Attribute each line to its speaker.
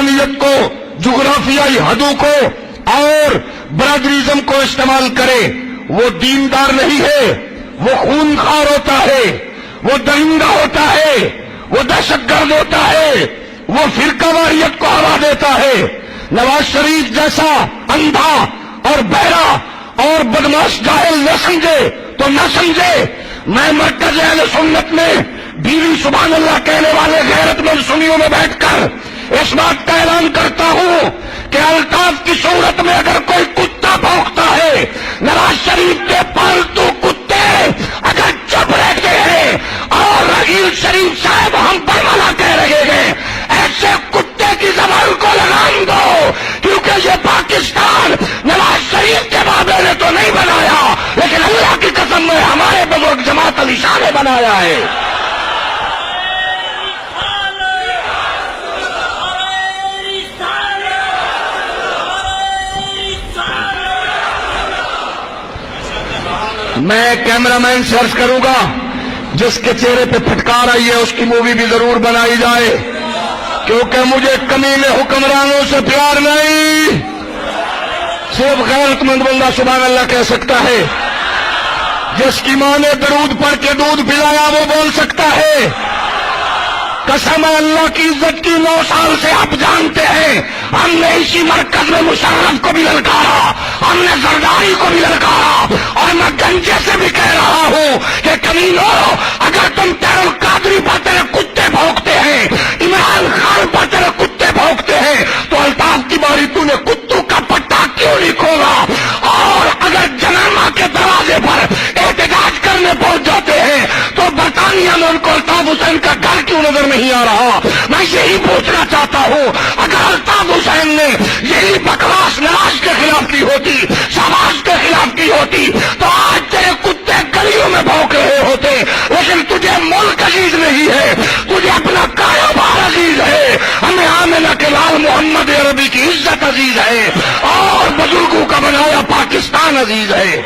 Speaker 1: قومیت کو، جغرافیائی حدوں کو اور برادریزم کو استعمال کرے، وہ دیندار نہیں ہے، وہ خونخوار ہوتا ہے، وہ درندہ ہوتا ہے، وہ دہشت گرد ہوتا ہے، وہ فرقہ واریت کو ہوا دیتا ہے۔ نواز شریف جیسا اندھا اور بہرا اور بدماش جاہل نہ سمجھے تو نہ سمجھے، میں مرکز اہل سنت میں بیوی سبحان اللہ کہنے والے غیرت مند سنیوں میں بیٹھ کر اس بات کا اعلان کرتا ہوں کہ الطاف کی صورت میں اگر کوئی کتا بھونکتا ہے، نواز شریف کے پالتو کتے اگر چپ رہتے ہیں اور رحیل شریف صاحب ہم پر والا کہہ رہے ہیں، ایسے کتے کی زبان کو لگام دو، کیونکہ یہ پاکستان نواز شریف کے بابے نے تو نہیں بنایا، لیکن اللہ کی قسم میں ہمارے بزرگ جماعت علی شاہ نے بنایا ہے۔ میں کیمرہ مین سے عرض کروں گا جس کے چہرے پہ پھٹکار آئی ہے اس کی مووی بھی ضرور بنائی جائے، کیونکہ مجھے کمینے حکمرانوں سے پیار نہیں، صرف غیرت مند بندہ سبحان اللہ کہہ سکتا ہے، جس کی ماں نے درود پڑھ کے دودھ پلایا وہ بول سکتا ہے۔ قسم اللہ کی عزت کی 9 سال سے آپ جانتے ہیں ہم نے اسی مرکز میں مشرف کو بھی للکارا، ہم نے زرداری کو بھی للکارا، اور میں گنجے سے بھی کہہ رہا ہوں کہ کمینوں اگر تم تیر القادری پر تیرے کتے بھونکتے ہیں، عمران خان پر تیرے کتے بھونکتے ہیں، تو الطاف کی باری تو نے کتوں کا پٹا کیوں نہیں کھولا؟ اور اگر جنازہ کے دروازے پر احتجاج کرنے پہنچ جاتے ہیں تو برطانیہ میں ان کو الطاف حسین کا گھر کیوں نظر نہیں آ رہا؟ میں یہی پوچھنا چاہتا ہوں، اگر الطاف حسین نے یہی بکواس نواز کے خلاف کی ہوتی، شہباز کے خلاف کی ہوتی، تو آج تیرے کتے گلیوں میں بھونک رہے ہوتے، لیکن تجھے ملک عزیز نہیں ہے، تجھے اپنا کاروبار عزیز ہے، ہمیں آمنہ کے لال محمد عربی کی عزت عزیز ہے، اور بزرگوں کا بنایا پاکستان عزیز ہے۔